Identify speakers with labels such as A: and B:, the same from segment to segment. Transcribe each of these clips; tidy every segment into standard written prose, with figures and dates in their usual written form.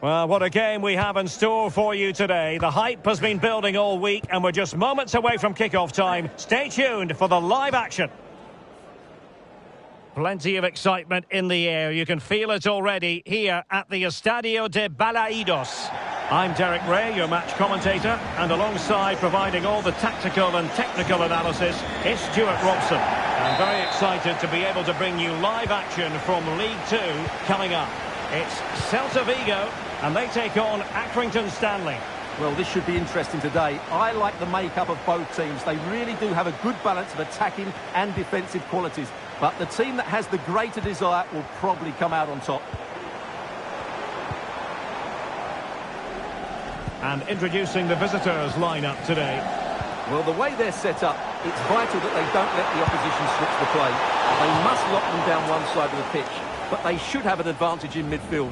A: Well, what a game we have in store for you today. The hype has been building all week and we're just moments away from kick-off time. Stay tuned for the live action. Plenty of excitement in the air. You can feel it already here at the Estadio de Balaidos. I'm Derek Ray, your match commentator, and alongside providing all the tactical and technical analysis, it's Stuart Robson. I'm very excited to be able to bring you live action from League 2 coming up. It's Celta Vigo, and they take on Accrington Stanley.
B: Well, this should be interesting today. I like the makeup of both teams. They really do have a good balance of attacking and defensive qualities. But the team that has the greater desire will probably come out on top.
A: And introducing the visitors lineup today.
B: Well, the way they're set up, it's vital that they don't let the opposition switch the play. They must lock them down one side of the pitch, but they should have an advantage in midfield.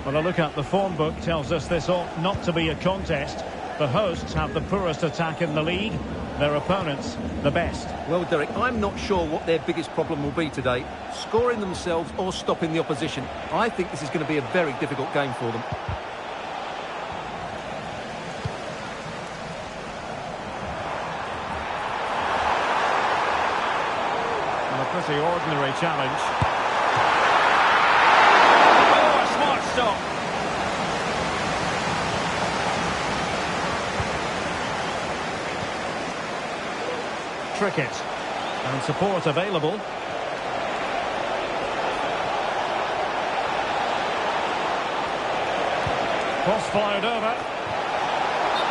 A: Well, a look at the form book tells us this ought not to be a contest. The hosts have the poorest attack in the league, their opponents the best.
B: Well, Derek, I'm not sure what their biggest problem will be today, scoring themselves or stopping the opposition. I think this is going to be a very difficult game for them.
A: A pretty ordinary challenge. Oh, a smart stop. Cricket. And support available. Cross fired over.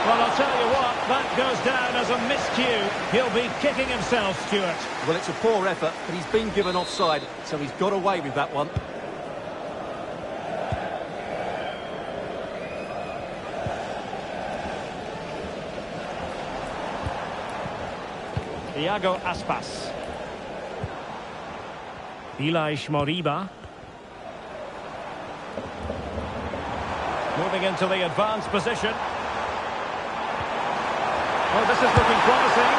A: Well, I'll tell you what, that goes down as a miscue. He'll be kicking himself, Stuart.
B: Well, it's a poor effort, but he's been given offside, so he's got away with that one.
A: Iago Aspas. Ilaix Moriba. Moving into the advanced position. Well, this is looking promising.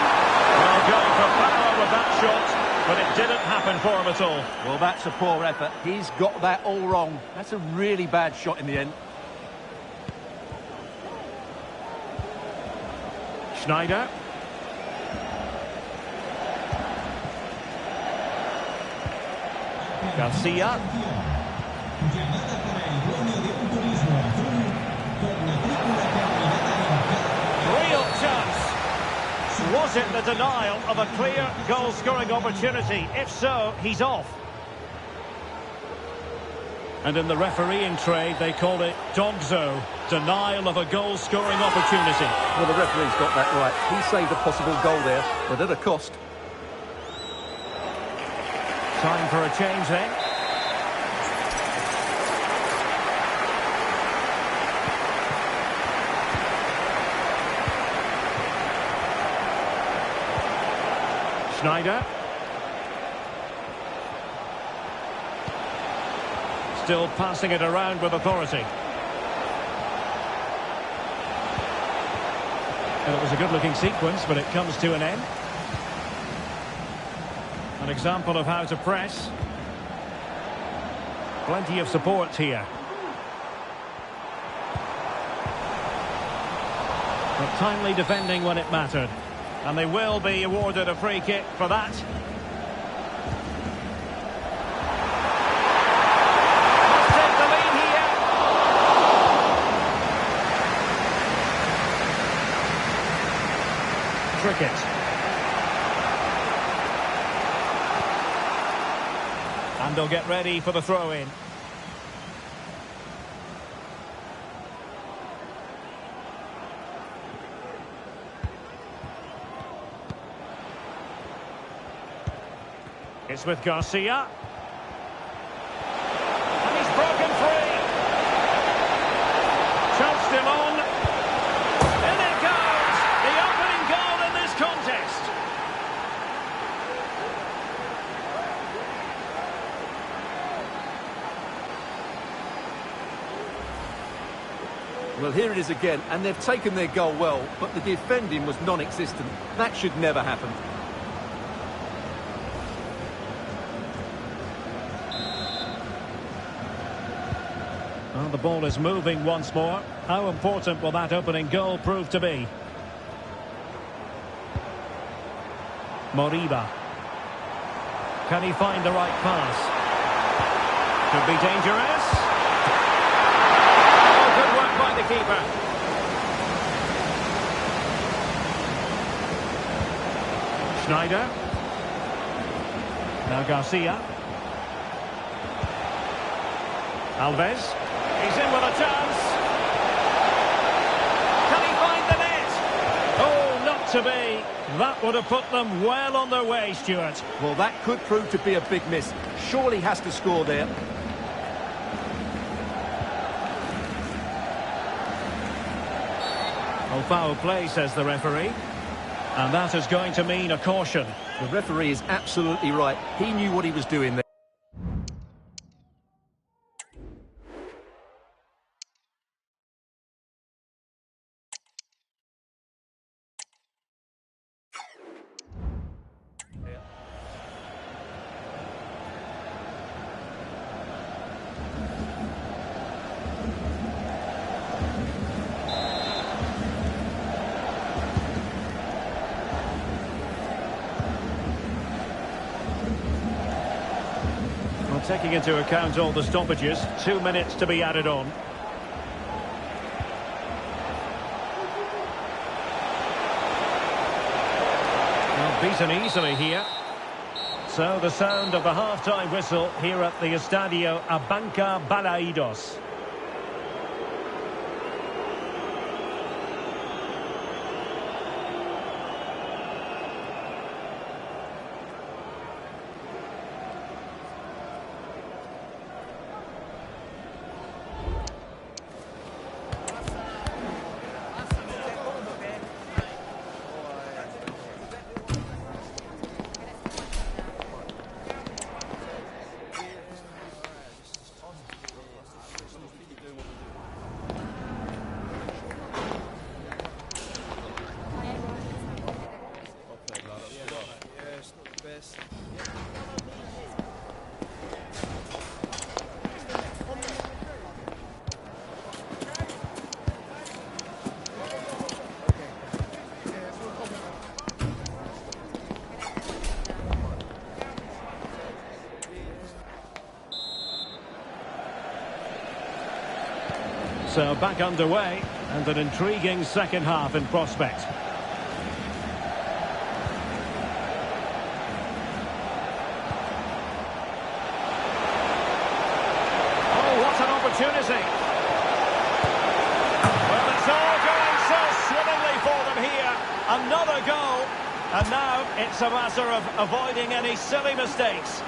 A: Well, going for power with that shot, but it didn't happen for him at all.
B: Well, that's a poor effort. He's got that all wrong. That's a really bad shot in the end.
A: Schneider. Garcia. Real chance. Was it the denial of a clear goal-scoring opportunity? If so, he's off. And in the refereeing trade, they call it dogzo, denial of a goal-scoring opportunity.
B: Well, the referee's got that right. He saved a possible goal there, but at a cost.
A: Time for a change then. Schneider. Still passing it around with authority. And it was a good-looking sequence, but it comes to an end. An example of how to press. Plenty of support here. But timely defending when it mattered. And they will be awarded a free kick for that. Must take the lead here. Cricket. And they'll get ready for the throw-in. It's with Garcia. And he's broken free. Chance still on. In it goes! The opening goal in this contest.
B: Well, here it is again, and they've taken their goal well, but the defending was non-existent. That should never happen.
A: Well, the ball is moving once more. How important will that opening goal prove to be? Moriba. Can he find the right pass? Could be dangerous. Oh, good work by the keeper. Schneider. Now Garcia. Alves. He's in with a chance. Can he find the net? Oh, not to be. That would have put them well on their way, Stuart.
B: Well, that could prove to be a big miss. Surely has to score there.
A: Well, foul play, says the referee. And that is going to mean a caution.
B: The referee is absolutely right. He knew what he was doing there.
A: Taking into account all the stoppages, 2 minutes to be added on. Well, beaten easily here. So the sound of the half-time whistle here at the Estadio Abanca Balaidos. So back underway, and an intriguing second half in prospect. Oh, what an opportunity! Well, it's all going so swimmingly for them here. Another goal, and now it's a matter of avoiding any silly mistakes.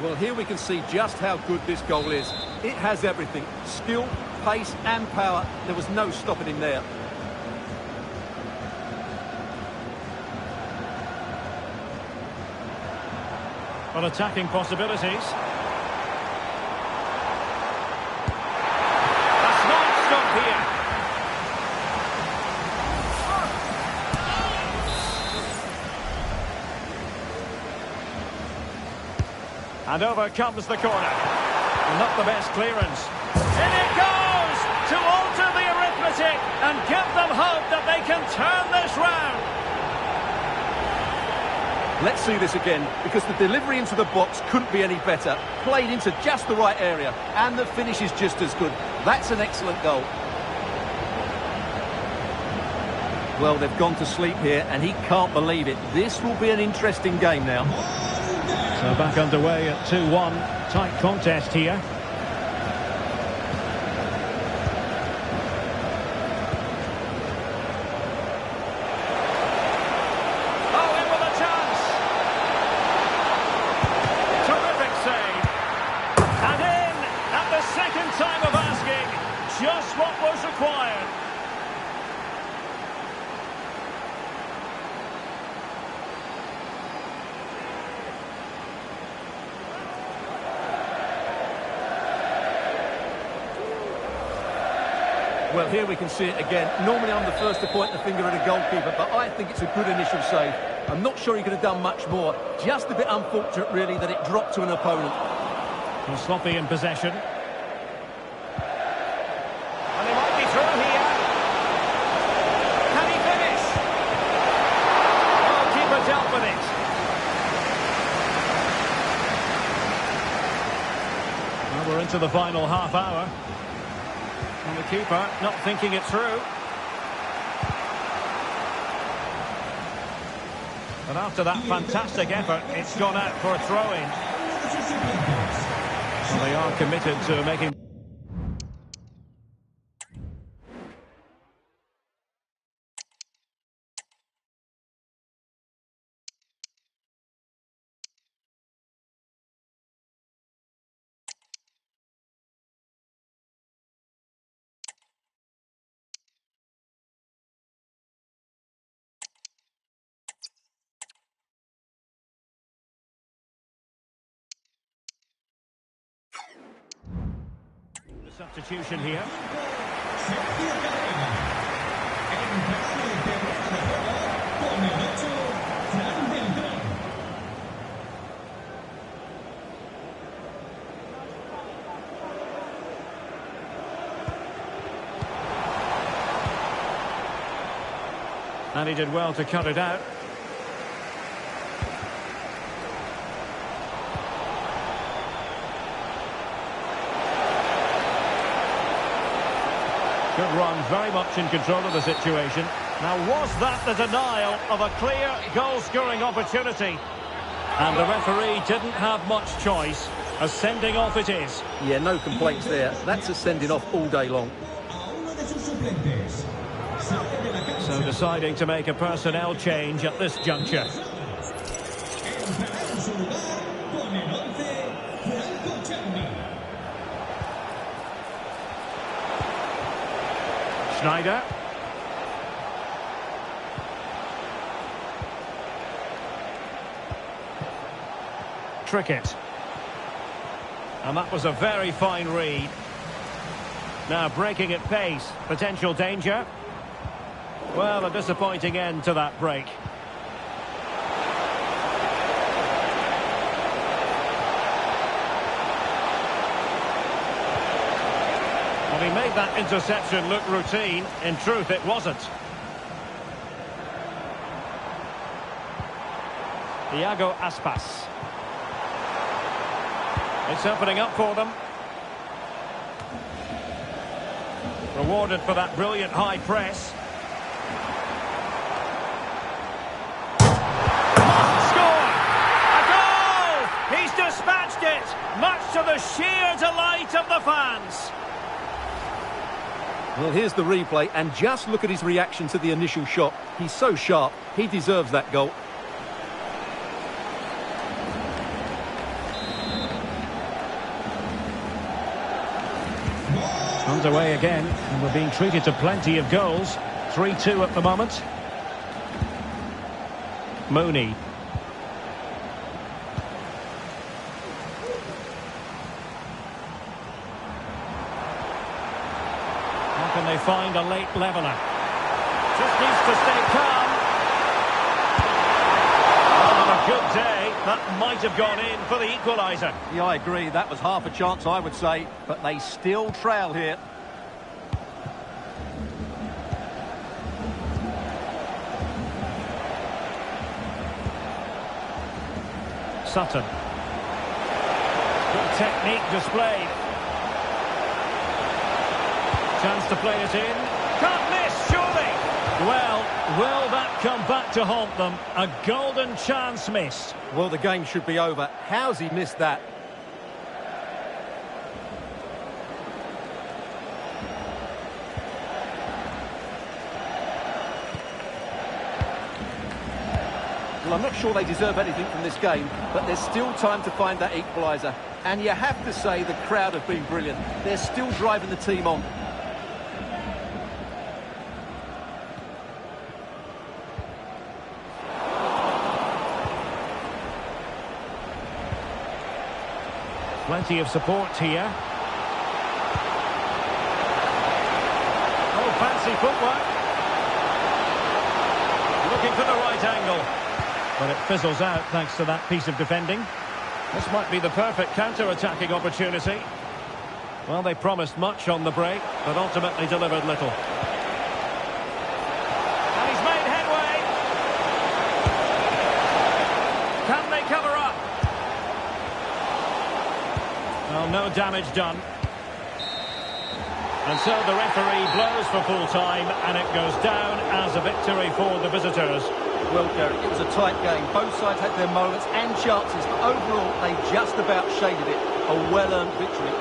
B: Well, here we can see just how good this goal is. It has everything. Skill, pace and power. There was no stopping him there.
A: Well, attacking possibilities. A smart stop here. And over comes the corner. Not the best clearance. In it goes to alter the arithmetic and give them hope that they can turn this round.
B: Let's see this again, because the delivery into the box couldn't be any better. Played into just the right area, and the finish is just as good. That's an excellent goal. Well, they've gone to sleep here, and he can't believe it. This will be an interesting game now.
A: So back underway at 2-1. Tight contest here. Oh, in with a chance. Terrific save. And in at the second time of asking. Just what was required.
B: Well, here we can see it again. Normally I'm the first to point the finger at a goalkeeper, but I think it's a good initial save. I'm not sure he could have done much more. Just a bit unfortunate, really, that it dropped to an opponent.
A: Well, sloppy in possession. And he might be through here. Can he finish? Oh, keeper dealt with it. Well, we're into the final half hour. And the keeper not thinking it through. And after that fantastic effort, it's gone out for a throw-in. Well, they are committed to making... The substitution here. And he did well to cut it out. Good run, very much in control of the situation. Now, was that the denial of a clear goal-scoring opportunity? And the referee didn't have much choice. A sending off it is.
B: Yeah, no complaints there. That's a sending off all day long.
A: So deciding to make a personnel change at this juncture. Schneider. Trickett. And that was a very fine read. Now breaking at pace. Potential danger. Well, a disappointing end to that break. Well, he made that interception look routine. In truth, it wasn't. Iago Aspas. It's opening up for them. Rewarded for that brilliant high press. He's dispatched it, much to the sheer delight of the fans.
B: Well, here's the replay, and just look at his reaction to the initial shot. He's so sharp, he deserves that goal.
A: Underway again, and we're being treated to plenty of goals. 3-2 at the moment. Mooney. Can they find a late leveller? Just needs to stay calm. On a good day, that might have gone in for the equaliser.
B: Yeah, I agree. That was half a chance, I would say. But they still trail here.
A: Sutton. Good technique displayed. Chance to play it in. Can't miss, surely. Well, will that come back to haunt them? A golden chance missed.
B: Well, the game should be over. How's he missed that? Well, I'm not sure they deserve anything from this game, but there's still time to find that equaliser. And you have to say the crowd have been brilliant. They're still driving the team on.
A: Plenty of support here. Oh, fancy footwork. Looking for the right angle. But it fizzles out thanks to that piece of defending. This might be the perfect counter-attacking opportunity. Well, they promised much on the break, but ultimately delivered little. And he's made headway. Can they cover up? Well, no damage done. And so the referee blows for full time, and it goes down as a victory for the visitors.
B: Well, Derek, it was a tight game. Both sides had their moments and chances, but overall they just about shaded it. A well-earned victory.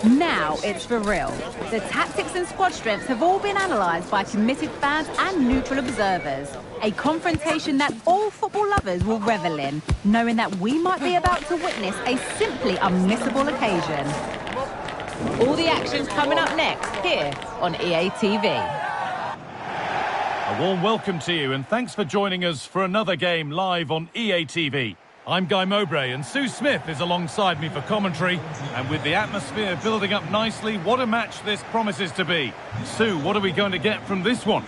C: Now it's for real. The tactics and squad strengths have all been analysed by committed fans and neutral observers. A confrontation that all football lovers will revel in, knowing that we might be about to witness a simply unmissable occasion. All the action's coming up next, here on EA TV.
D: A warm welcome to you and thanks for joining us for another game live on EA TV. I'm Guy Mowbray and Sue Smith is alongside me for commentary, and with the atmosphere building up nicely, what a match this promises to be. Sue, what are we going to get from this one?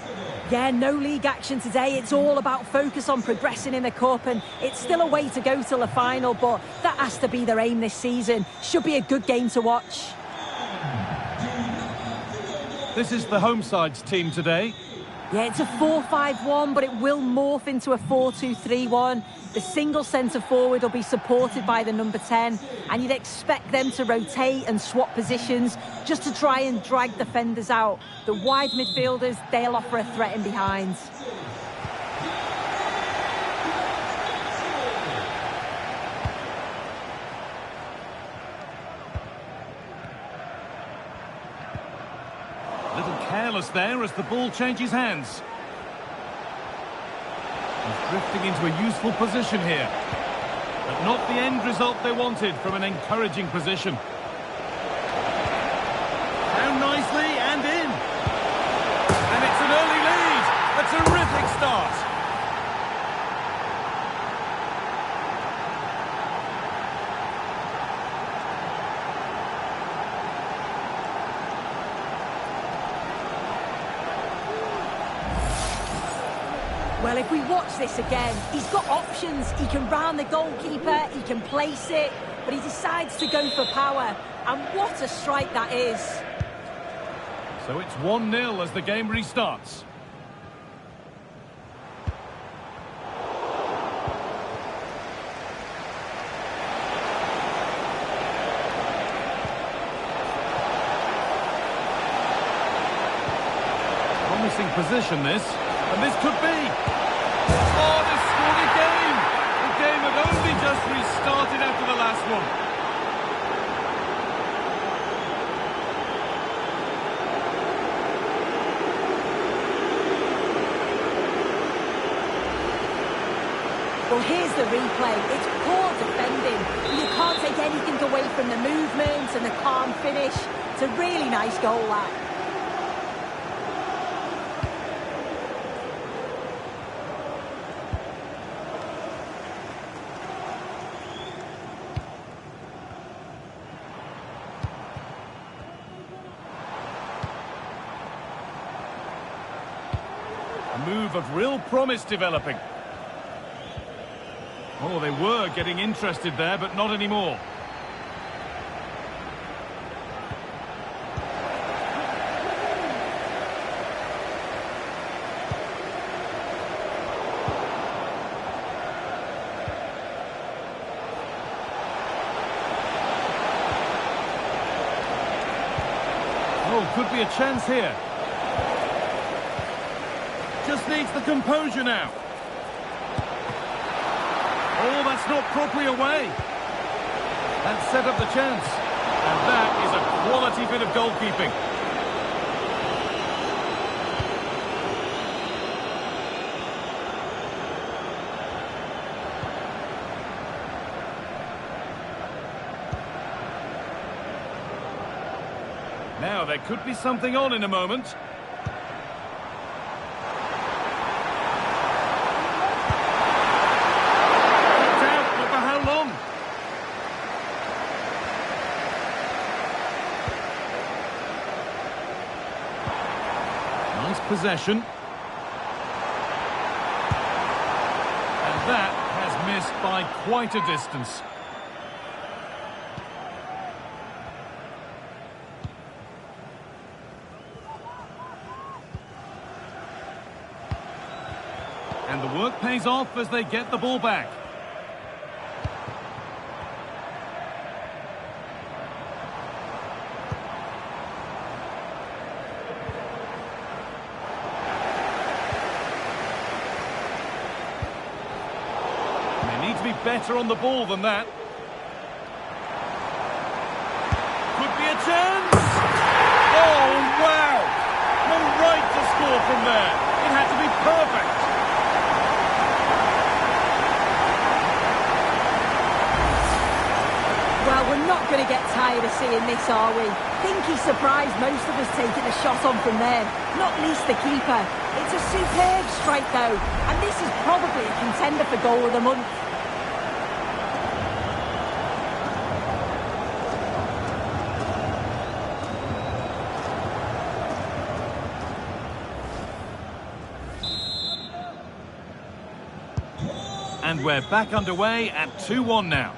E: Yeah, no league action today. It's all about focus on progressing in the Cup, and it's still a way to go till the final, but that has to be their aim this season. Should be a good game to watch.
D: This is the home side's team today.
E: Yeah, it's a 4-5-1, but it will morph into a 4-2-3-1. The single centre-forward will be supported by the number 10, and you'd expect them to rotate and swap positions just to try and drag defenders out. The wide midfielders, they'll offer a threat in behind.
D: Careless there as the ball changes hands. He's drifting into a useful position here, but not the end result they wanted from an encouraging position. Down nicely and in. And it's an early lead. A terrific start.
E: Well, if we watch this again, he's got options. He can round the goalkeeper, he can place it, but he decides to go for power. And what a strike that is.
D: So it's 1-0 as the game restarts. Promising position this, and this could be. Oh, they've scored again! The game had only just restarted after the last one.
E: Well, here's the replay. It's poor defending. You can't take anything away from the movement and the calm finish. It's a really nice goal, that.
D: A move of real promise developing. Oh, they were getting interested there, but not anymore. Oh, could be a chance here. Just needs the composure now. Oh, that's not properly away. That set up the chance. And that is a quality bit of goalkeeping. Now, there could be something on in a moment. Possession. And that has missed by quite a distance. And the work pays off as they get the ball back. Better on the ball than that. Could be
A: a chance! Oh, wow! No right to score from there. It had to be perfect.
E: Well, we're not going to get tired of seeing this, are we? Think he surprised most of us taking a shot on from there, not least the keeper. It's a superb strike, though, and this is probably a contender for goal of the month.
D: And we're back underway at 2-1 now.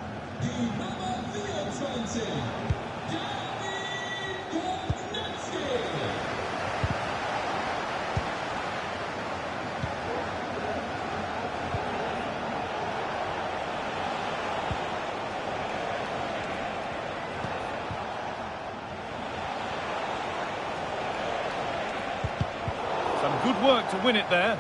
D: Some good work to win it there.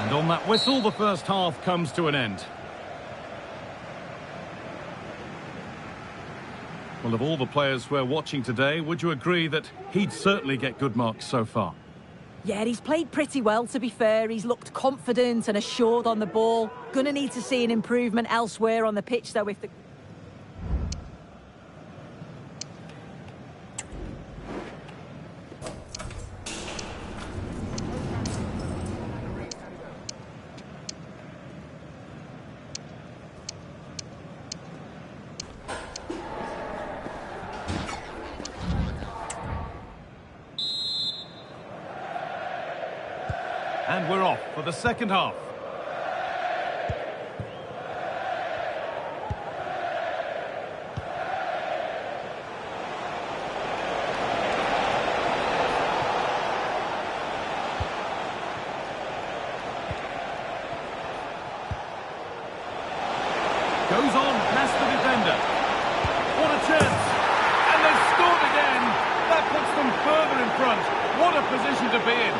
D: And on that whistle, the first half comes to an end. Well, of all the players we're watching today, would you agree that he'd certainly get good marks so far?
E: Yeah, he's played pretty well, to be fair. He's looked confident and assured on the ball. Gonna need to see an improvement elsewhere on the pitch, though, if the...
D: And we're off for the second half. Goes on past the defender. What a chance! And they've scored again! That puts them further in front. What a position to be in.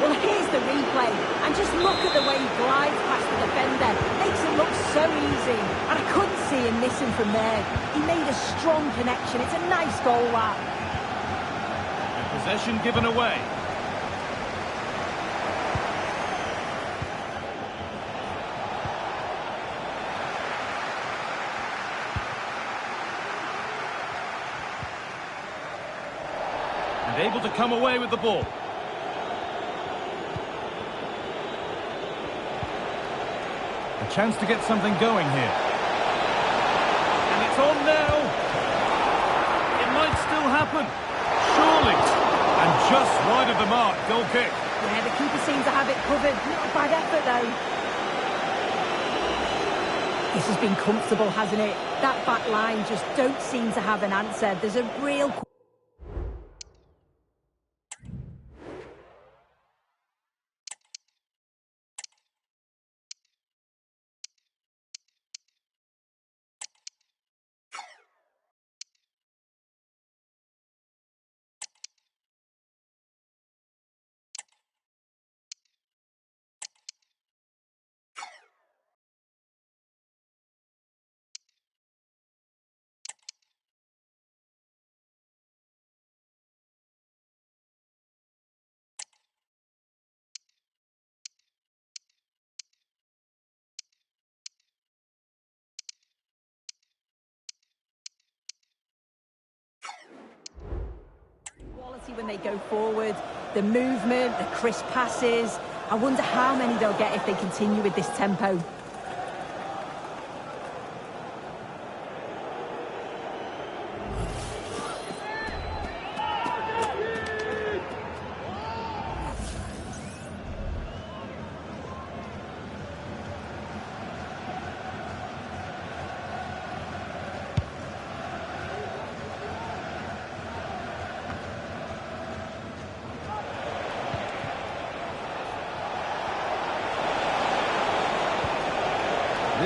E: Well, here's the replay, and just look at the way he glides past the defender. Makes it look so easy, and I couldn't see him missing from there. He made a strong connection. It's a nice goal, that.
D: And possession given away. And able to come away with the ball. A chance to get something going here. And it's on now. It might still happen. Surely. And just wide of the mark, goal kick.
E: Yeah, the keeper seems to have it covered. Not a bad effort, though. This has been comfortable, hasn't it? That back line just don't seem to have an answer. There's a real... when they go forward, the movement, the crisp passes. I wonder how many they'll get if they continue with this tempo.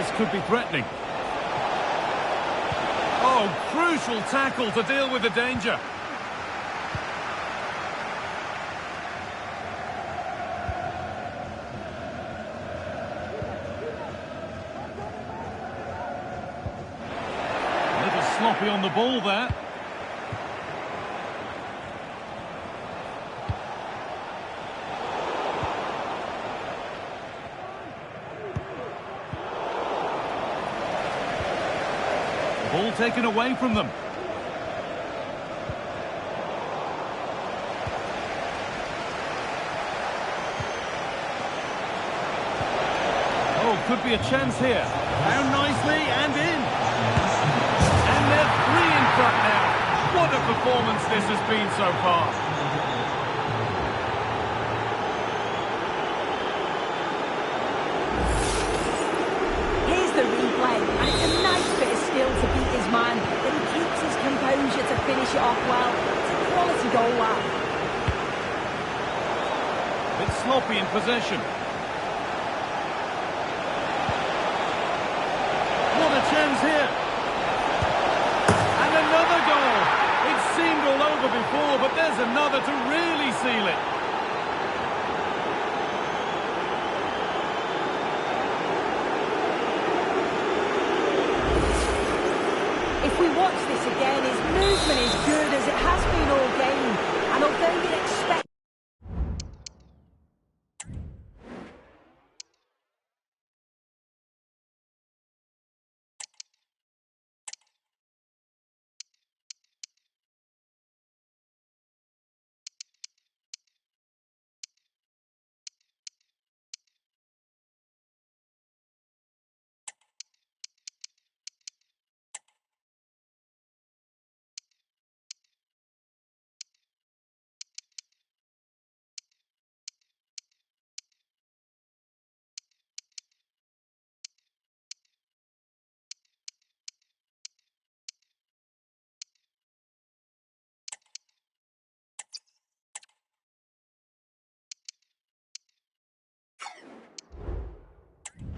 D: this could be threatening. Oh, crucial tackle to deal with the danger. A little sloppy on the ball there. Ball taken away from them. Oh, could be a chance here. Down nicely and in. And they're 3 in front now. What a performance this has been so far.
E: Here's the replay, and it's a nice bit of skill to beat his man, but he keeps his composure to finish it off well. It's a quality goal, that.
D: Bit sloppy in possession. What a chance here. And another goal. It seemed all over before, but there's another to really seal it.
E: If we watch this again, his movement is good as it has been all game. And although you'd expect...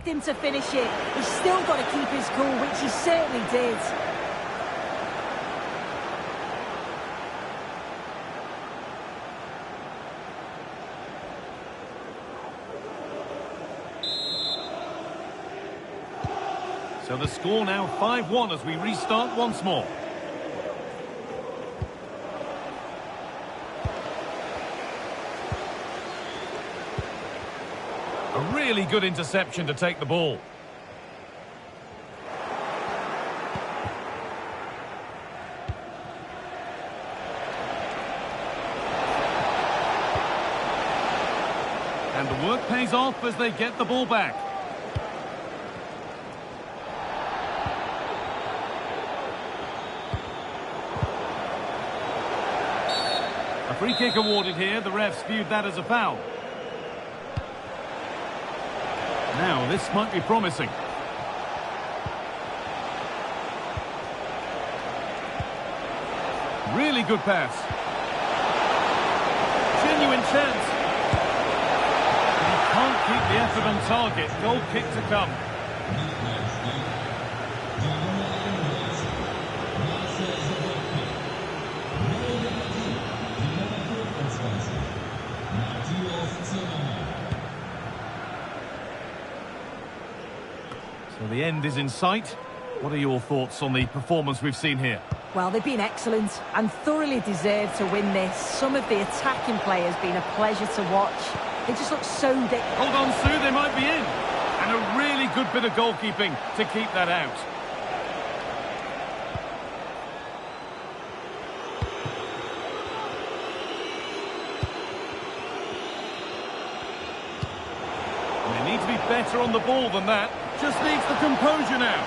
E: him to finish it. He's still got to keep his cool, which he certainly did.
D: So the score now 5-1 as we restart once more. A really good interception to take the ball. And the work pays off as they get the ball back. A free kick awarded here. The refs viewed that as a foul. Now, this might be promising. Really good pass. Genuine chance. He can't keep the effort on target. Goal kick to come. So the end is in sight. What are your thoughts on the performance we've seen here?
E: Well, they've been excellent and thoroughly deserved to win this. Some of the attacking play has been a pleasure to watch. They just look so...
D: Hold on, Sue, they might be in. And a really good bit of goalkeeping to keep that out. And they need to be better on the ball than that. Just needs the composure now.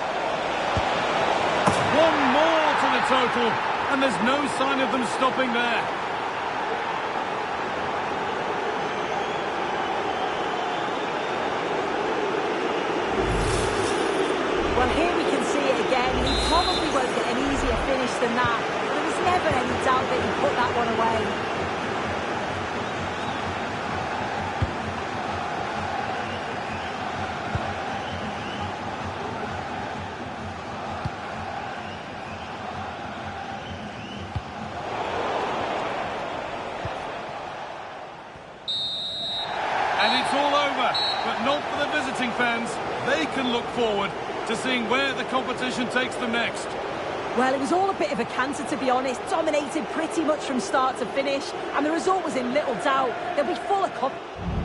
D: One more to the total, and there's no sign of them stopping there.
E: Well, here we can see it again. He probably won't get an easier finish than that, but there was never any doubt that he put that one away.
D: And it's all over, but not for the visiting fans. They can look forward to seeing where the competition takes them next.
E: Well, it was all a bit of a canter, to be honest. Dominated pretty much from start to finish, and the result was in little doubt. They'll be full of confidence.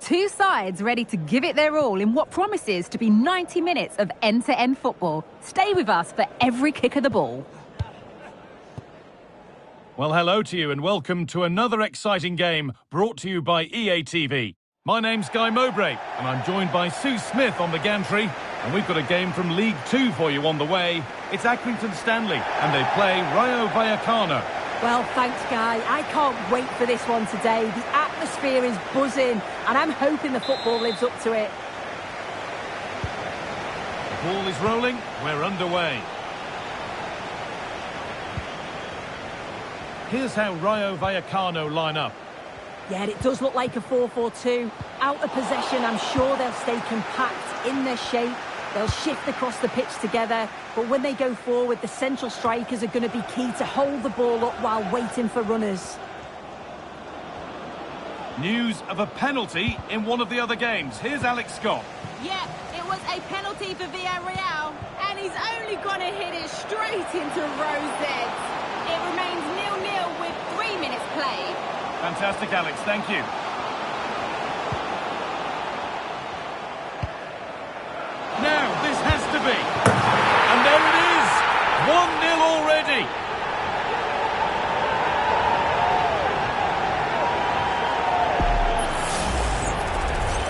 C: Two sides ready to give it their all in what promises to be 90 minutes of end-to-end football. Stay with us for every kick of the ball.
D: Well, hello to you and welcome to another exciting game brought to you by EATV. My name's Guy Mowbray and I'm joined by Sue Smith on the gantry. And we've got a game from League Two for you on the way. It's Accrington Stanley and they play Rayo Vallecano.
E: Well, thanks, Guy. I can't wait for this one today. The atmosphere is buzzing, and I'm hoping the football lives up to it.
D: The ball is rolling. We're underway. Here's how Rayo Vallecano line up.
E: Yeah, it does look like a 4-4-2. Out of possession, I'm sure they'll stay compact in their shape. They'll shift across the pitch together, but when they go forward, the central strikers are going to be key to hold the ball up while waiting for runners.
D: News of a penalty in one of the other games. Here's Alex Scott.
F: Yeah, it was a penalty for Villarreal, and he's only going to hit it straight into Rosette. It remains 0-0 with 3 minutes played.
D: Fantastic, Alex. Thank you. Now, this has to be. And there it is. 1-0 already.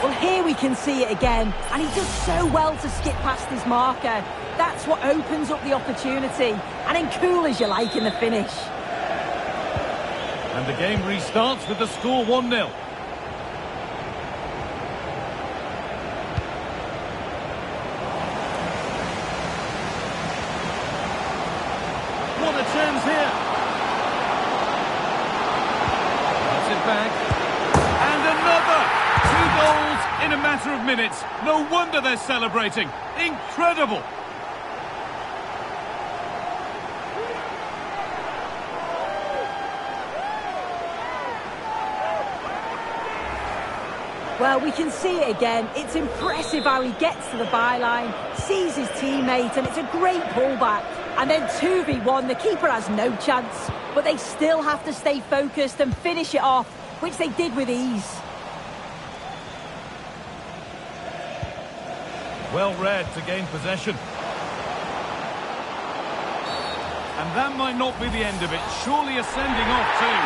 E: Well, here we can see it again, and he does so well to skip past his marker. That's what opens up the opportunity, and then cool as you like in the finish.
D: And the game restarts with the score 1-0. What a chance here. That's it back. And another! 2 goals in a matter of minutes. No wonder they're celebrating. Incredible!
E: Well, we can see it again. It's impressive how he gets to the byline, sees his teammate, and it's a great pullback. And then 2v1, the keeper has no chance, but they still have to stay focused and finish it off, which they did with ease.
D: Well read to gain possession. And that might not be the end of it. Surely a sending off too.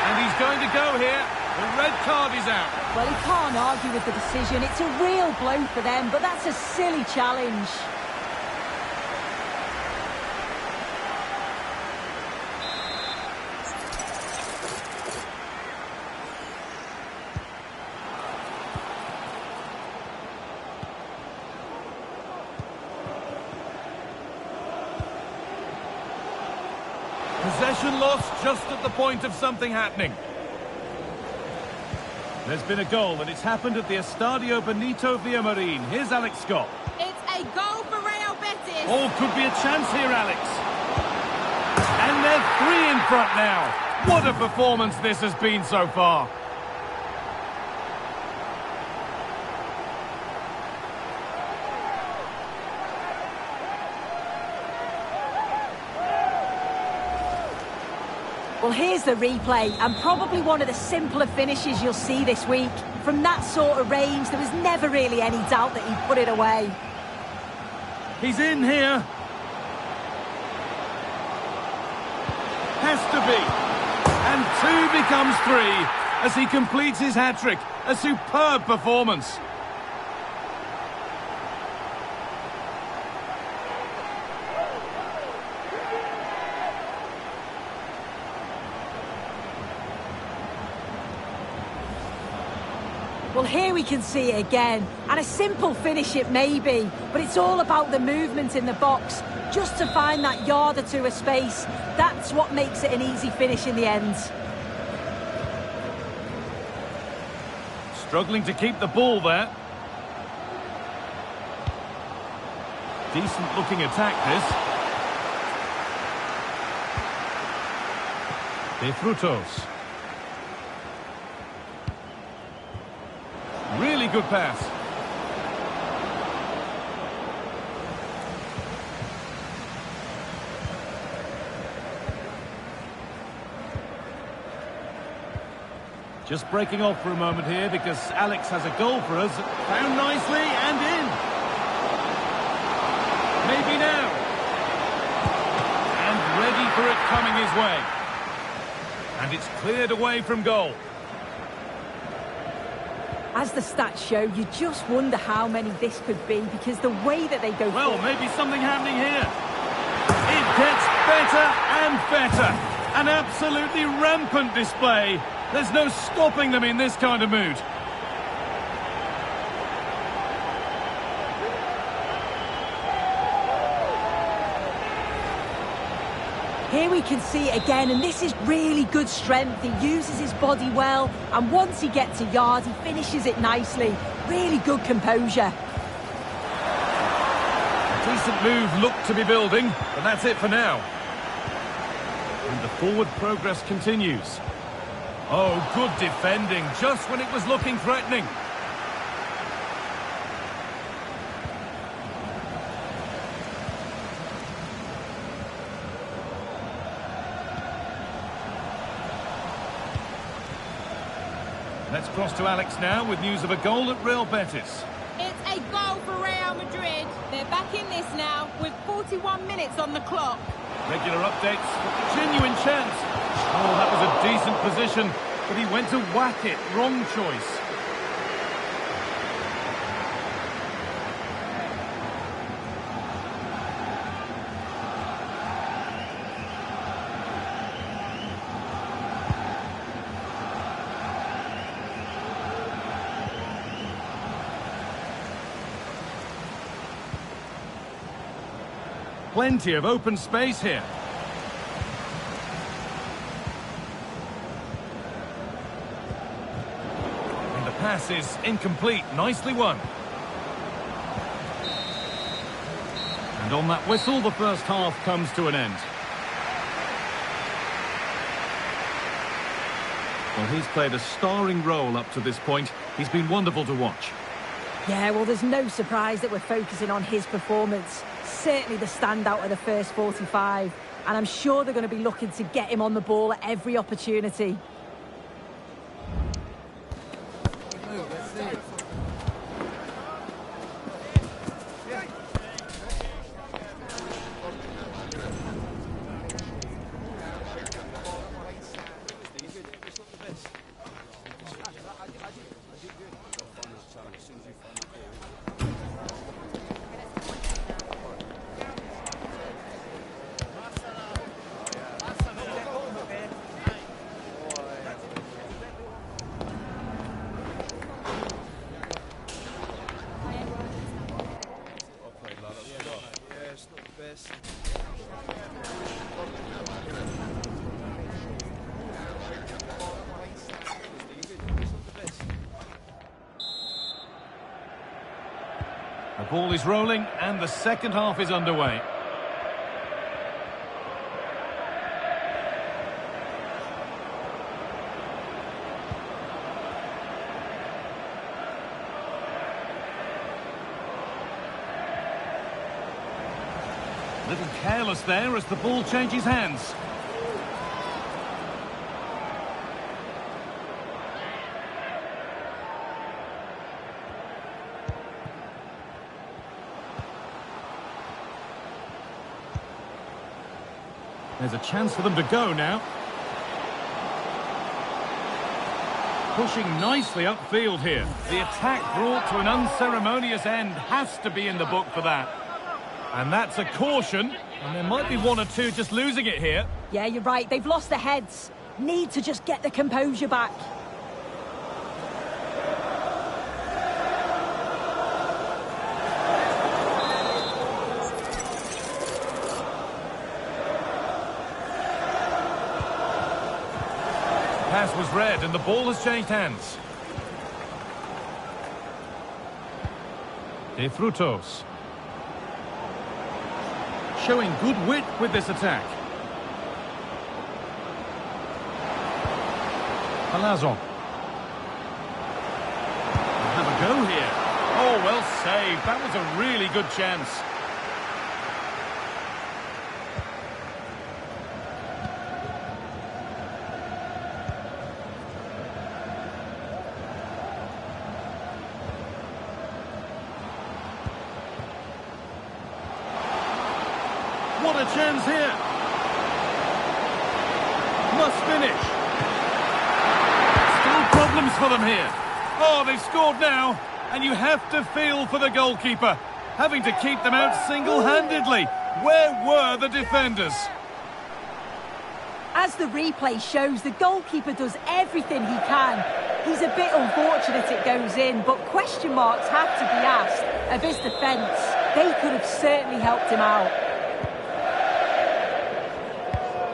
D: And he's going to go here. The red card is out.
E: Well, he can't argue with the decision. It's a real blow for them, but that's a silly challenge.
D: Possession lost just at the point of something happening. There's been a goal, and it's happened at the Estadio Benito Villamarin. Here's Alex Scott.
F: It's a goal for Real Betis.
D: Oh, could be a chance here, Alex. And they're 3 in front now. What a performance this has been so far.
E: Well, here's the replay, and probably one of the simpler finishes you'll see this week. From that sort of range, there was never really any doubt that he'd put it away.
D: He's in here. Has to be. And 2 becomes 3 as he completes his hat-trick. A superb performance.
E: Well, here we can see it again, and a simple finish it may be, but it's all about the movement in the box, just to find that yard or two of space. That's what makes it an easy finish in the end.
D: Struggling to keep the ball there. Decent looking attack, this. De Frutos. Really good pass. Just breaking off for a moment here because Alex has a goal for us. Found nicely and in. Maybe now. And ready for it coming his way. And it's cleared away from goal.
E: As the stats show, you just wonder how many this could be because the way that they go
D: Well,
E: forward...
D: maybe something happening here. It gets better and better. An absolutely rampant display. There's no stopping them in this kind of mood.
E: Here we can see it again, and this is really good strength. He uses his body well, and once he gets a yard, he finishes it nicely. Really good composure.
D: A decent move looked to be building, but that's it for now. And the forward progress continues. Oh, good defending, just when it was looking threatening. Let's cross to Alex now with news of a goal at Real Betis.
F: It's a goal for Real Madrid. They're back in this now with 41 minutes on the clock.
D: Regular updates, genuine chance. Oh, that was a decent position, but he went to whack it. Wrong choice. Plenty of open space here. And the pass is incomplete. Nicely won. And on that whistle, the first half comes to an end. Well, he's played a starring role up to this point. He's been wonderful to watch.
E: Yeah, well, there's no surprise that we're focusing on his performance. Certainly the standout of the first 45. And I'm sure they're going to be looking to get him on the ball at every opportunity.
D: The ball is rolling and the second half is underway. A little careless there as the ball changes hands. There's a chance for them to go now. Pushing nicely upfield here. The attack brought to an unceremonious end has to be in the book for that. And that's a caution, and there might be one or two just losing it here.
E: Yeah, you're right. They've lost their heads. Need to just get the composure back.
D: Pass was read and the ball has changed hands. De Frutos. Showing good wit with this attack. Palazzo. Have a go here. Oh, well saved. That was a really good chance. Not a chance here. Must finish. Still problems for them here. Oh, they've scored now. And you have to feel for the goalkeeper, having to keep them out single-handedly. Where were the defenders?
E: As the replay shows, the goalkeeper does everything he can. He's a bit unfortunate it goes in, but question marks have to be asked of his defence. They could have certainly helped him out.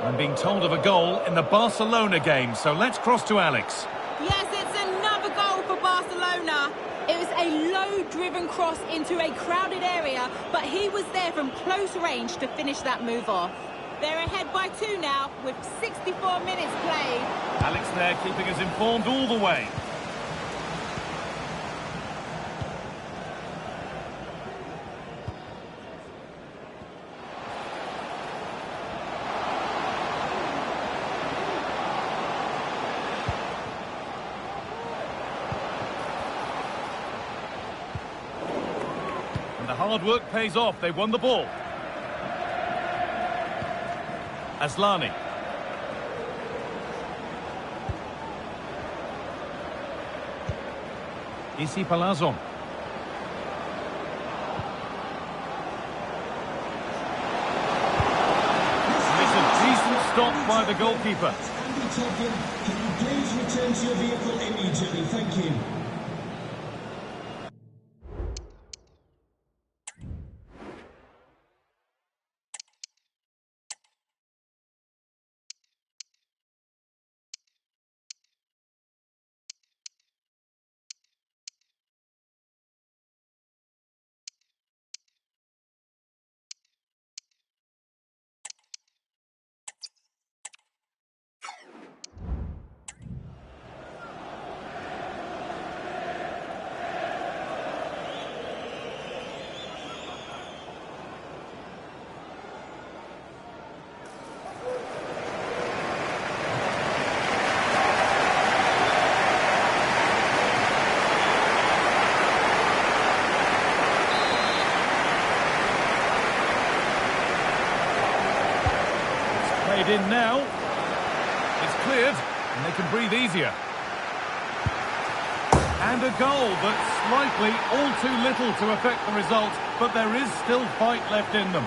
D: I'm being told of a goal in the Barcelona game, so let's cross to Alex.
F: Yes, it's another goal for Barcelona. It was a low-driven cross into a crowded area, but he was there from close range to finish that move off. They're ahead by 2 now, with 64 minutes played.
D: Alex there keeping us informed all the way. And the hard work pays off. They won the ball. Aslani. Isi Palazon. It's a decent stop by the goalkeeper.
G: Stanley talking. Can you please return to your vehicle immediately? Thank you.
D: In now. It's cleared, and they can breathe easier. And a goal, but slightly all too little to affect the result, but there is still fight left in them.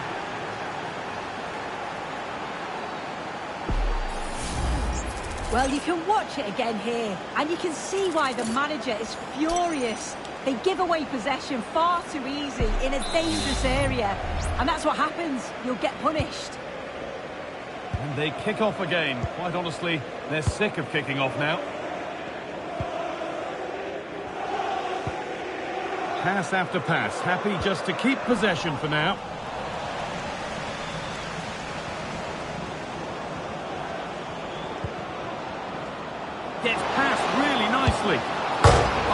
E: Well, you can watch it again here, and you can see why the manager is furious. They give away possession far too easy in a dangerous area, and that's what happens. You'll get punished.
D: And they kick off again. Quite honestly, they're sick of kicking off now. Pass after pass, happy just to keep possession for now. Gets past really nicely.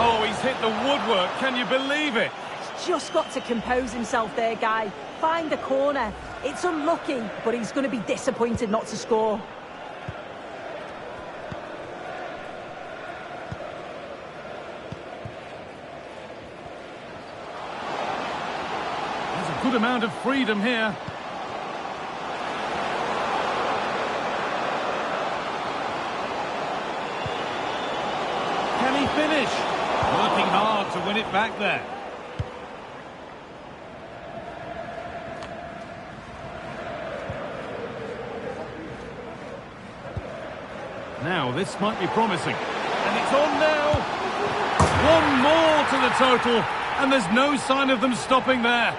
D: Oh, he's hit the woodwork, can you believe it?
E: He's just got to compose himself there, guy. Find the corner. It's unlucky, but he's going to be disappointed not to score.
D: There's a good amount of freedom here. Can he finish? Working hard to win it back there. Now, this might be promising. And it's on now. One more to the total. And there's no sign of them stopping there.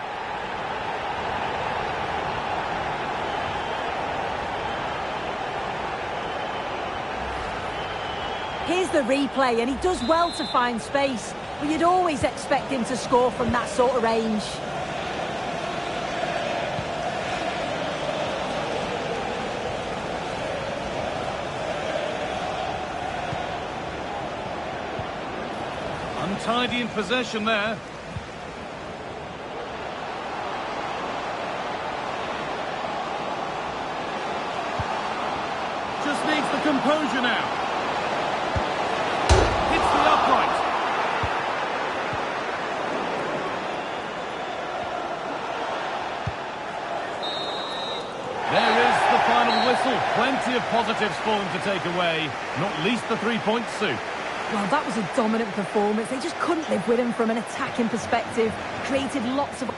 E: Here's the replay, and he does well to find space. But you'd always expect him to score from that sort of range.
D: Untidy in possession there. Just needs the composure now. Hits the upright. whistle. Plenty of positives for them to take away, not least the 3 points, Sue.
E: Well, that was a dominant performance. They just couldn't live with him from an attacking perspective. Created lots of